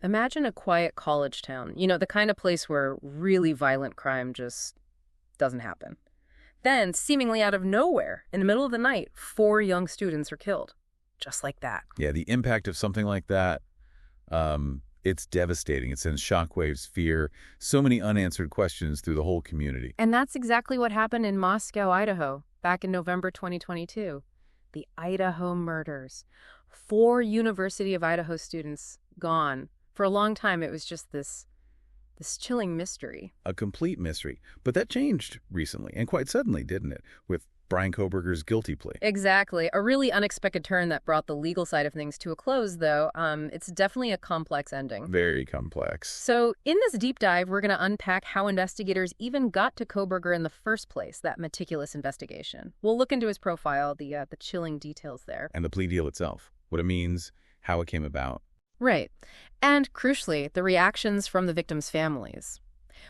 Imagine a quiet college town, the kind of place where really violent crime just doesn't happen. Then, seemingly out of nowhere, in the middle of the night, 4 young students are killed. Just like that. Yeah, the impact of something like that, it's devastating. It sends shockwaves, fear, so many unanswered questions through the whole community. And that's exactly what happened in Moscow, Idaho, back in November 2022. The Idaho murders. 4 University of Idaho students gone. For a long time, it was just this chilling mystery. A complete mystery. But that changed recently, and quite suddenly, didn't it? With Bryan Kohberger's guilty plea. Exactly. A really unexpected turn that brought the legal side of things to a close, though. It's definitely a complex ending. Very complex. So in this deep dive, we're going to unpack how investigators even got to Kohberger in the first place, that meticulous investigation. We'll look into his profile, the chilling details there. And the plea deal itself. What it means, how it came about. Right. And crucially, the reactions from the victims' families,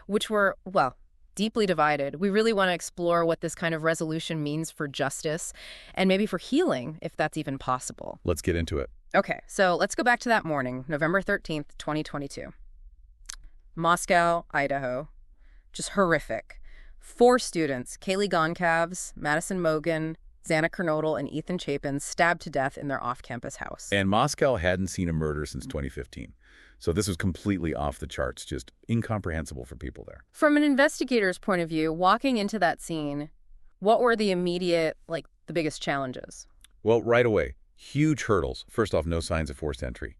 which were, well, deeply divided. We really want to explore what this kind of resolution means for justice and maybe for healing, if that's even possible. Let's get into it. Okay, so let's go back to that morning, November 13th, 2022. Moscow, Idaho. Just horrific. 4 students, Kaylee Goncalves, Madison Mogan, Xana Kernodle, and Ethan Chapin, stabbed to death in their off-campus house. And Moscow hadn't seen a murder since 2015. So this was completely off the charts, just incomprehensible for people there. From an investigator's point of view, walking into that scene, what were the immediate, the biggest challenges? Well, right away, huge hurdles. First off, no signs of forced entry.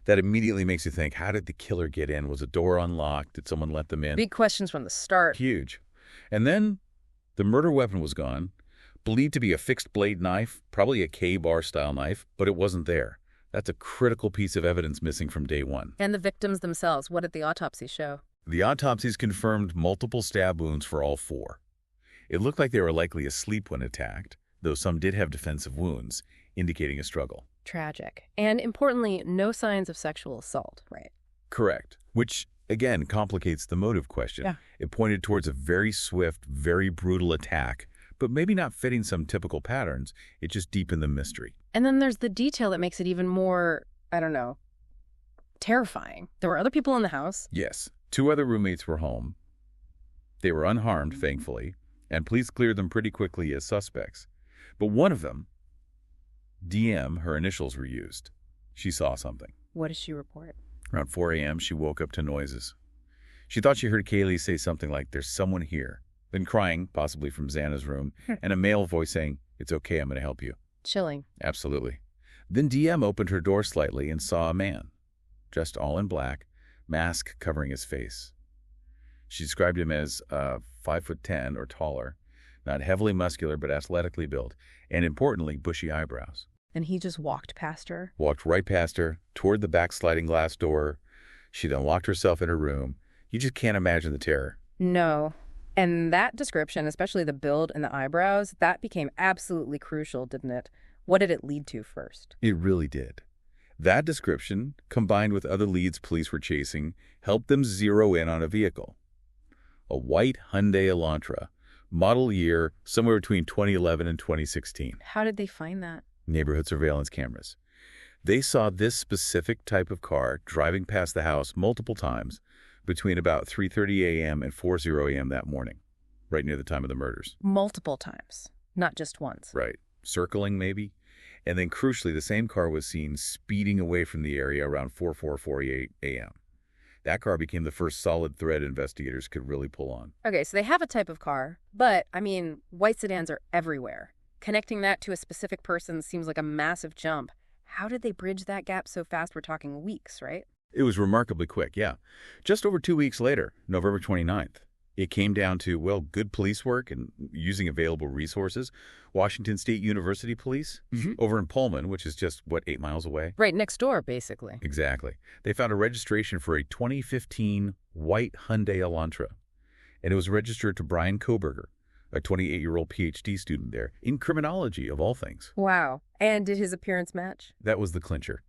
That immediately makes you think, how did the killer get in? Was a door unlocked? Did someone let them in? Big questions from the start. Huge. And then the murder weapon was gone. Believed to be a fixed blade knife, probably a K-bar style knife, but it wasn't there. That's a critical piece of evidence missing from day one. And the victims themselves, what did the autopsy show? The autopsies confirmed multiple stab wounds for all 4. It looked like they were likely asleep when attacked, though some did have defensive wounds, indicating a struggle. Tragic. And importantly, no signs of sexual assault, right? Correct. Which, again, complicates the motive question. Yeah. It pointed towards a very swift, very brutal attack, but maybe not fitting some typical patterns. It just deepened the mystery. And then there's the detail that makes it even more, terrifying. There were other people in the house. Yes. 2 other roommates were home. They were unharmed, thankfully, and police cleared them pretty quickly as suspects. But one of them, DM, her initials were used. She saw something. What did she report? Around 4 a.m., she woke up to noises. She thought she heard Kaylee say something like, "There's someone here." Then crying, possibly from Xana's room, and a male voice saying, "It's okay, I'm going to help you." Chilling. Absolutely. Then DM opened her door slightly and saw a man, dressed all in black, mask covering his face. She described him as 5'10" or taller, not heavily muscular but athletically built, and importantly, bushy eyebrows. And he just walked past her? Walked right past her, toward the back sliding glass door. She then locked herself in her room. You just can't imagine the terror. No. And that description, especially the build and the eyebrows, that became absolutely crucial, didn't it? What did it lead to first? It really did. That description, combined with other leads police were chasing, helped them zero in on a vehicle. A white Hyundai Elantra, model year somewhere between 2011 and 2016. How did they find that? Neighborhood surveillance cameras. They saw this specific type of car driving past the house multiple times between about 3:30 a.m. and 4:00 a.m. that morning, right near the time of the murders. Multiple times, not just once. Right. Circling, maybe. And then, crucially, the same car was seen speeding away from the area around 4:48 a.m. That car became the first solid thread investigators could really pull on. Okay, so they have a type of car, but, white sedans are everywhere. Connecting that to a specific person seems like a massive jump. How did they bridge that gap so fast? We're talking weeks, right? It was remarkably quick, yeah. Just over 2 weeks later, November 29th, it came down to, good police work and using available resources. Washington State University Police, over in Pullman, which is just, 8 miles away? Right next door, basically. Exactly. They found a registration for a 2015 white Hyundai Elantra, and it was registered to Bryan Kohberger, a 28-year-old PhD student there, in criminology, of all things. Wow. And did his appearance match? That was the clincher.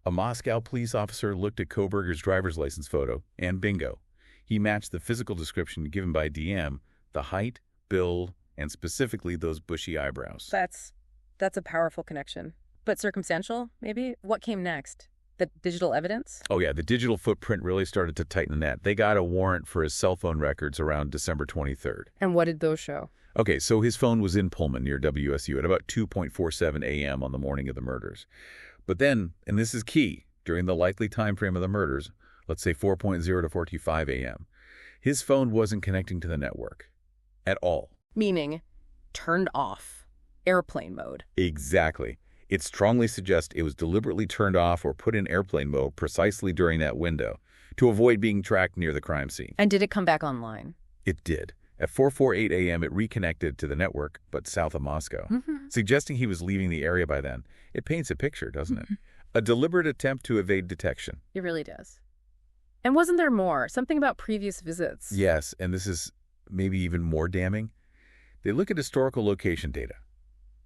A Moscow police officer looked at Kohberger's driver's license photo, and bingo. He matched the physical description given by DM, the height, build, and specifically those bushy eyebrows. That's a powerful connection. But circumstantial, maybe? What came next? The digital evidence? Oh, yeah, the digital footprint really started to tighten the net. They got a warrant for his cell phone records around December 23rd. And what did those show? Okay, so his phone was in Pullman near WSU at about 2:47 a.m. on the morning of the murders. But then, and this is key, during the likely time frame of the murders, let's say 4:0 to 4:45 a.m., his phone wasn't connecting to the network at all. Meaning turned off. Airplane mode. Exactly. It strongly suggests it was deliberately turned off or put in airplane mode precisely during that window to avoid being tracked near the crime scene. And did it come back online? It did. At 4:48 a.m., it reconnected to the network, but south of Moscow, suggesting he was leaving the area by then. It paints a picture, doesn't it? A deliberate attempt to evade detection. It really does. And wasn't there more? Something about previous visits? Yes, and this is maybe even more damning. They look at historical location data.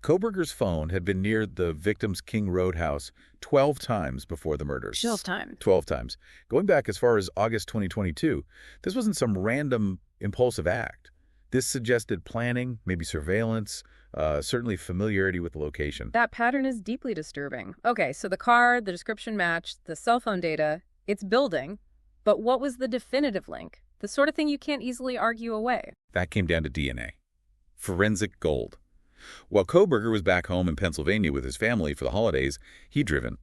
Kohberger's phone had been near the victim's King Road house 12 times before the murders. 12 times. 12 times. Going back as far as August 2022, this wasn't some random impulsive act. This suggested planning, maybe surveillance, certainly familiarity with the location. That pattern is deeply disturbing. Okay, so the car, the description matched, the cell phone data, it's building. But what was the definitive link? The sort of thing you can't easily argue away. That came down to DNA. Forensic gold. While Kohberger was back home in Pennsylvania with his family for the holidays, he'd driven.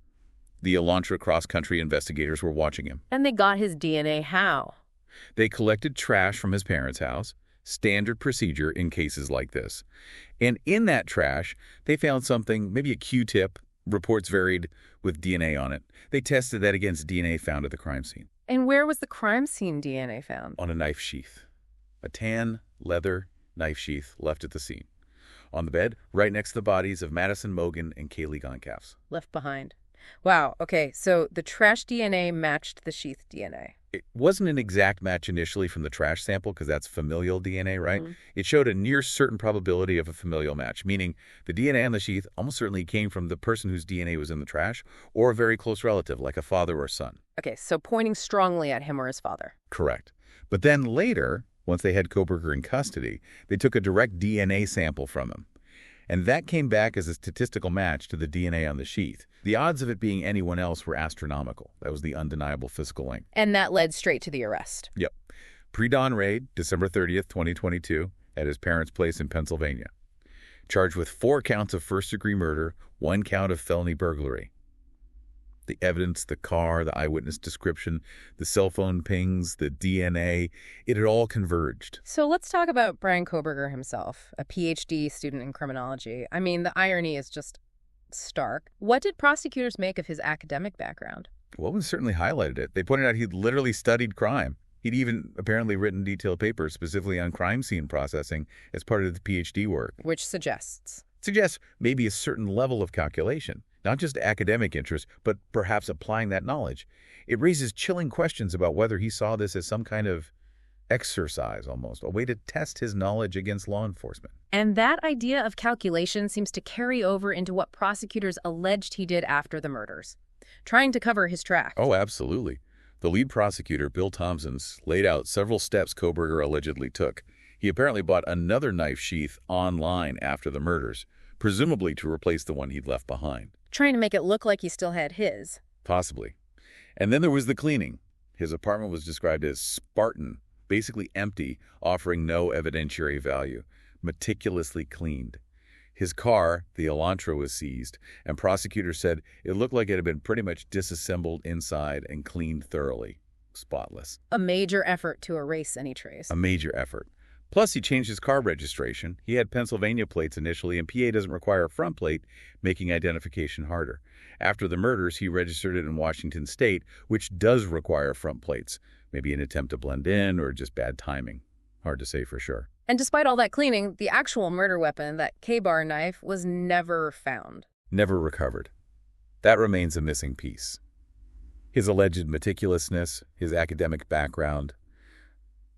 The Elantra cross-country investigators were watching him. And they got his DNA how? They collected trash from his parents' house, standard procedure in cases like this. And in that trash, they found something, maybe a Q-tip, reports varied, with DNA on it. They tested that against DNA found at the crime scene. And where was the crime scene DNA found? On a knife sheath. A tan, leather knife sheath left at the scene. On the bed, right next to the bodies of Madison Mogen and Kaylee Goncalves. Left behind. Wow, okay, so the trash DNA matched the sheath DNA. It wasn't an exact match initially from the trash sample because that's familial DNA, right? It showed a near certain probability of a familial match, meaning the DNA on the sheath almost certainly came from the person whose DNA was in the trash or a very close relative, like a father or son. Okay, so pointing strongly at him or his father. Correct. But then later, once they had Kohberger in custody, they took a direct DNA sample from him. And that came back as a statistical match to the DNA on the sheath. The odds of it being anyone else were astronomical. That was the undeniable physical link. And that led straight to the arrest. Yep. Pre-dawn raid, December 30th, 2022, at his parents' place in Pennsylvania. Charged with 4 counts of first-degree murder, 1 count of felony burglary. The evidence, the car, the eyewitness description, the cell phone pings, the DNA, it had all converged. So let's talk about Bryan Kohberger himself, a PhD student in criminology. I mean, the irony is just stark. What did prosecutors make of his academic background? Well, we certainly highlighted it. They pointed out he'd literally studied crime. He'd even apparently written detailed papers specifically on crime scene processing as part of the PhD work. Which suggests? Suggests maybe a certain level of calculation. Not just academic interest, but perhaps applying that knowledge. It raises chilling questions about whether he saw this as some kind of exercise almost, a way to test his knowledge against law enforcement. And that idea of calculation seems to carry over into what prosecutors alleged he did after the murders, trying to cover his tracks. Oh, absolutely. The lead prosecutor, Bill Thompsons, laid out several steps Kohberger allegedly took. He apparently bought another knife sheath online after the murders, presumably to replace the one he'd left behind. Trying to make it look like he still had his. Possibly. And then there was the cleaning. His apartment was described as Spartan, basically empty, offering no evidentiary value, meticulously cleaned. His car, the Elantra, was seized, and prosecutors said it looked like it had been pretty much disassembled inside and cleaned thoroughly. Spotless. A major effort to erase any trace. A major effort. Plus, he changed his car registration. He had Pennsylvania plates initially, and PA doesn't require a front plate, making identification harder. After the murders, he registered it in Washington State, which does require front plates. Maybe an attempt to blend in or just bad timing. Hard to say for sure. And despite all that cleaning, the actual murder weapon, that K-bar knife, was never found. Never recovered. That remains a missing piece. His alleged meticulousness, his academic background,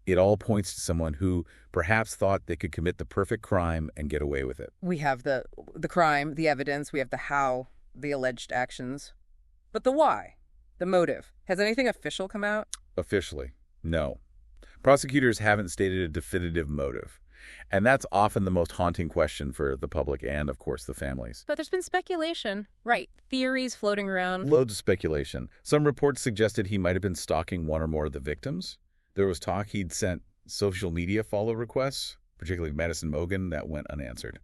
it all points to someone who perhaps thought they could commit the perfect crime and get away with it. We have the crime, the evidence, we have the how, the alleged actions. But the why, the motive. Has anything official come out? Officially, no. Prosecutors haven't stated a definitive motive. And that's often the most haunting question for the public and, of course, the families. But there's been speculation. Right. Theories floating around. Loads of speculation. Some reports suggested he might have been stalking one or more of the victims. There was talk he'd sent social media follow requests, particularly Madison Mogen, that went unanswered.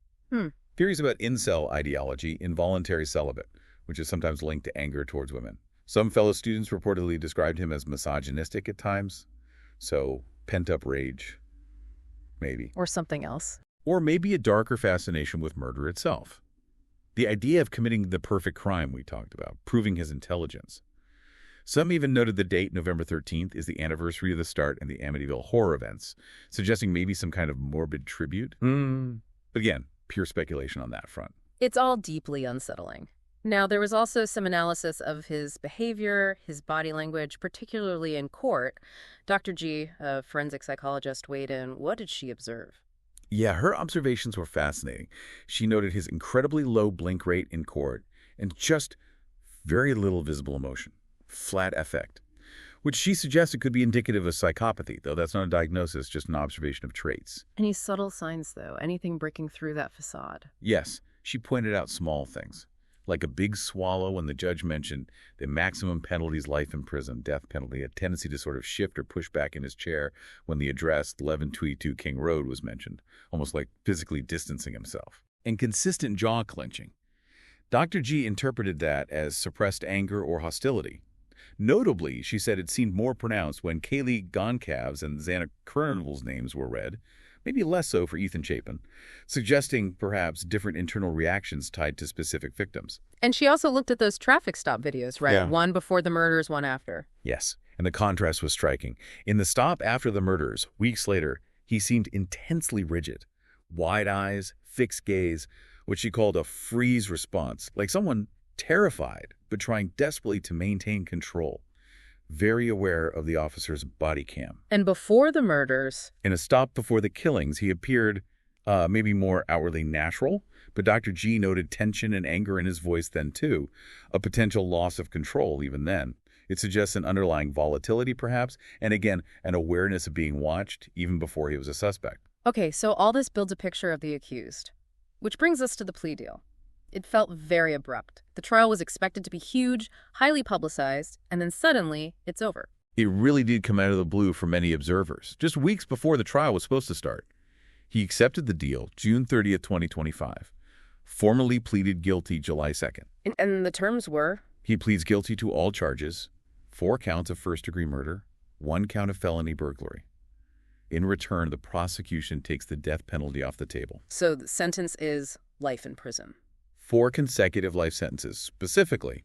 Theories about incel ideology, involuntary celibate, which is sometimes linked to anger towards women. Some fellow students reportedly described him as misogynistic at times. So, pent-up rage. Maybe. Or something else. Or maybe a darker fascination with murder itself. The idea of committing the perfect crime we talked about, proving his intelligence. Some even noted the date, November 13th, is the anniversary of the start in the Amityville horror events, suggesting maybe some kind of morbid tribute. But again, pure speculation on that front. It's all deeply unsettling. Now, there was also some analysis of his behavior, his body language, particularly in court. Dr. G, a forensic psychologist, weighed in. What did she observe? Yeah, her observations were fascinating. She noted his incredibly low blink rate in court and just very little visible emotion. Flat affect, which she suggested could be indicative of psychopathy, though that's not a diagnosis, just an observation of traits. Any subtle signs, though? Anything breaking through that facade? Yes, she pointed out small things, like a big swallow when the judge mentioned the maximum penalties life in prison, death penalty, a tendency to sort of shift or push back in his chair when the address 1122 King Road was mentioned, almost like physically distancing himself. And consistent jaw clenching. Dr. G interpreted that as suppressed anger or hostility. Notably, she said it seemed more pronounced when Kaylee Goncalves and Xana Kernvel's names were read, maybe less so for Ethan Chapin, suggesting perhaps different internal reactions tied to specific victims. And she also looked at those traffic stop videos, right? Yeah. One before the murders, one after. Yes, and the contrast was striking. In the stop after the murders, weeks later, he seemed intensely rigid. Wide eyes, fixed gaze, what she called a freeze response, like someone terrified, but trying desperately to maintain control. Very aware of the officer's body cam. And before the murders... In a stop before the killings, he appeared maybe more outwardly natural, but Dr. G noted tension and anger in his voice then too, a potential loss of control even then. It suggests an underlying volatility perhaps, and again, an awareness of being watched even before he was a suspect. Okay, so all this builds a picture of the accused, which brings us to the plea deal. It felt very abrupt. The trial was expected to be huge, highly publicized, and then suddenly, it's over. It really did come out of the blue for many observers, just weeks before the trial was supposed to start. He accepted the deal June 30th, 2025, formally pleaded guilty July 2nd. And the terms were? He pleads guilty to all charges, 4 counts of first-degree murder, 1 count of felony burglary. In return, the prosecution takes the death penalty off the table. So the sentence is life in prison. 4 consecutive life sentences, specifically,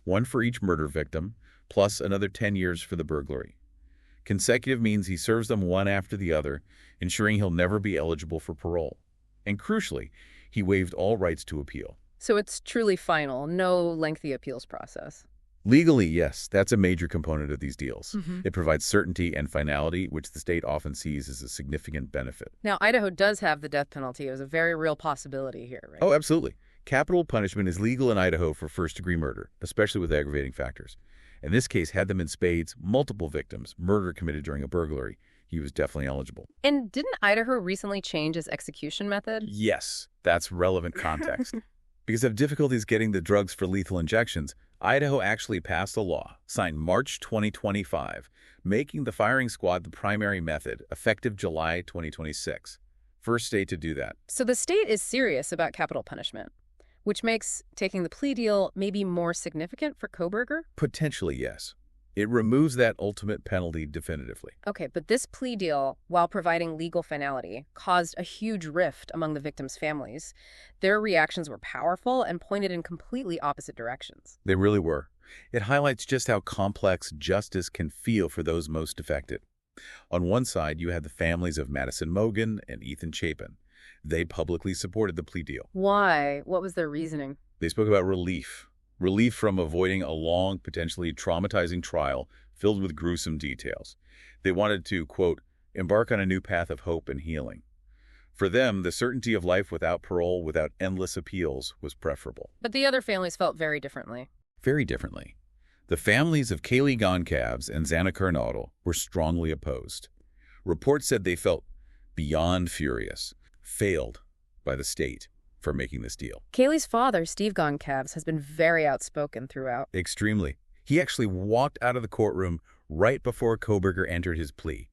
1 for each murder victim, plus another 10 years for the burglary. Consecutive means he serves them one after the other, ensuring he'll never be eligible for parole. And crucially, he waived all rights to appeal. So it's truly final, no lengthy appeals process. Legally, yes, that's a major component of these deals. Mm-hmm. It provides certainty and finality, which the state often sees as a significant benefit. Now, Idaho does have the death penalty. It was a very real possibility here, right? Oh, absolutely. Capital punishment is legal in Idaho for first-degree murder, especially with aggravating factors. In this case, had them in spades, multiple victims, murder committed during a burglary. He was definitely eligible. And didn't Idaho recently change its execution method? Yes, that's relevant context. Because of difficulties getting the drugs for lethal injections, Idaho actually passed a law, signed March 2025, making the firing squad the primary method, effective July 2026. First state to do that. So the state is serious about capital punishment, which makes taking the plea deal maybe more significant for Kohberger? Potentially, yes. It removes that ultimate penalty definitively. Okay, but this plea deal, while providing legal finality, caused a huge rift among the victims' families. Their reactions were powerful and pointed in completely opposite directions. They really were. It highlights just how complex justice can feel for those most affected. On one side, you had the families of Madison Mogen and Ethan Chapin. They publicly supported the plea deal. Why? What was their reasoning? They spoke about relief. Relief from avoiding a long, potentially traumatizing trial filled with gruesome details. They wanted to, quote, embark on a new path of hope and healing. For them, the certainty of life without parole, without endless appeals, was preferable. But the other families felt very differently. Very differently. The families of Kaylee Goncalves and Xana Kernvel's were strongly opposed. Reports said they felt beyond furious, failed by the state for making this deal. Kaylee's father, Steve Goncalves, has been very outspoken throughout. Extremely. He actually walked out of the courtroom right before Kohberger entered his plea.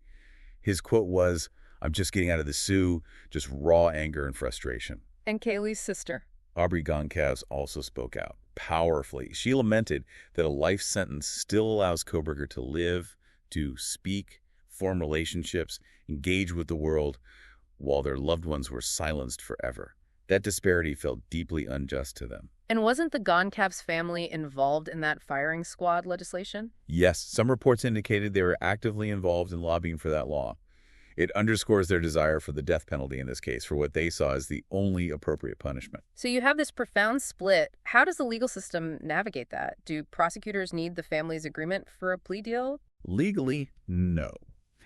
His quote was, "I'm just getting out of the Sioux, just raw anger and frustration." And Kaylee's sister, Aubrey Goncalves, also spoke out powerfully. She lamented that a life sentence still allows Kohberger to live, to speak, form relationships, engage with the world, while their loved ones were silenced forever. That disparity felt deeply unjust to them. And wasn't the Goncalves family involved in that firing squad legislation? Yes, some reports indicated they were actively involved in lobbying for that law. It underscores their desire for the death penalty in this case, for what they saw as the only appropriate punishment. So you have this profound split. How does the legal system navigate that? Do prosecutors need the family's agreement for a plea deal? Legally, no.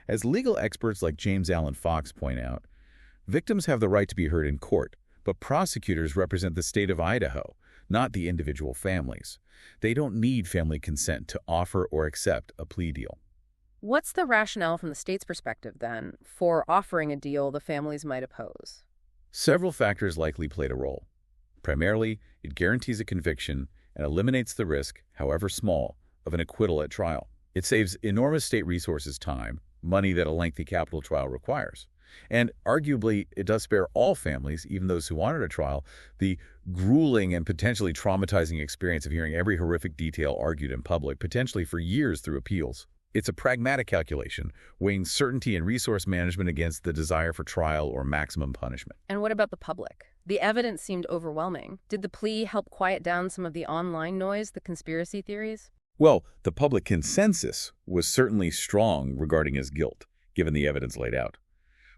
As legal experts like James Allen Fox point out, victims have the right to be heard in court, but prosecutors represent the state of Idaho, not the individual families. They don't need family consent to offer or accept a plea deal. What's the rationale from the state's perspective, then, for offering a deal the families might oppose? Several factors likely played a role. Primarily, it guarantees a conviction and eliminates the risk, however small, of an acquittal at trial. It saves enormous state resources, time, money that a lengthy capital trial requires. And arguably, it does spare all families, even those who wanted a trial, the grueling and potentially traumatizing experience of hearing every horrific detail argued in public, potentially for years through appeals. It's a pragmatic calculation, weighing certainty and resource management against the desire for trial or maximum punishment. And what about the public? The evidence seemed overwhelming. Did the plea help quiet down some of the online noise, the conspiracy theories? Well, the public consensus was certainly strong regarding his guilt, given the evidence laid out.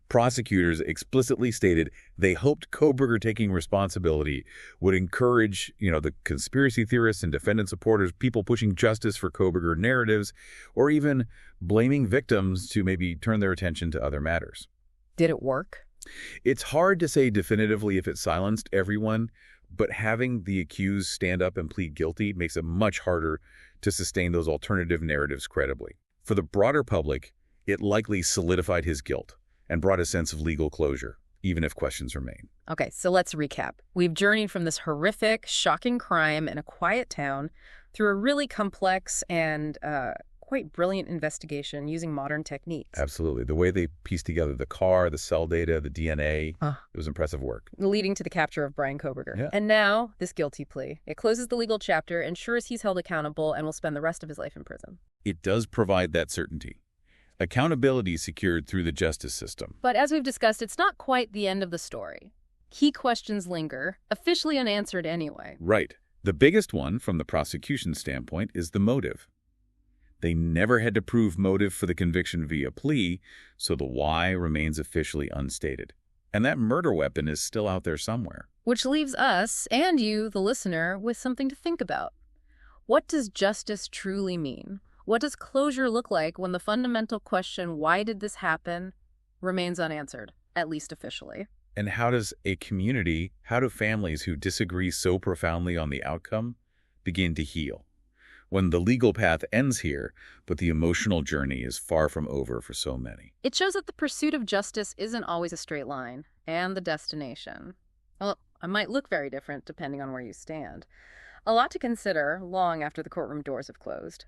Prosecutors explicitly stated they hoped Kohberger taking responsibility would encourage, the conspiracy theorists and defendant supporters, people pushing justice for Kohberger narratives, or even blaming victims to maybe turn their attention to other matters. Did it work? It's hard to say definitively if it silenced everyone, but having the accused stand up and plead guilty makes it much harder to sustain those alternative narratives credibly. For the broader public, it likely solidified his guilt and brought a sense of legal closure, even if questions remain. Okay, so let's recap. We've journeyed from this horrific, shocking crime in a quiet town through a really complex and quite brilliant investigation using modern techniques. Absolutely. The way they pieced together the car, the cell data, the DNA, it was impressive work. Leading to the capture of Bryan Kohberger. Yeah. And now, this guilty plea. It closes the legal chapter, ensures he's held accountable, and will spend the rest of his life in prison. It does provide that certainty. Accountability secured through the justice system. But as we've discussed, it's not quite the end of the story. Key questions linger, officially unanswered anyway. Right. The biggest one, from the prosecution standpoint, is the motive. They never had to prove motive for the conviction via plea, so the why remains officially unstated. And that murder weapon is still out there somewhere. Which leaves us, and you, the listener, with something to think about. What does justice truly mean? What does closure look like when the fundamental question, why did this happen, remains unanswered, at least officially? And how do families who disagree so profoundly on the outcome begin to heal? When the legal path ends here, but the emotional journey is far from over for so many. It shows that the pursuit of justice isn't always a straight line, and the destination, well, it might look very different depending on where you stand. A lot to consider long after the courtroom doors have closed.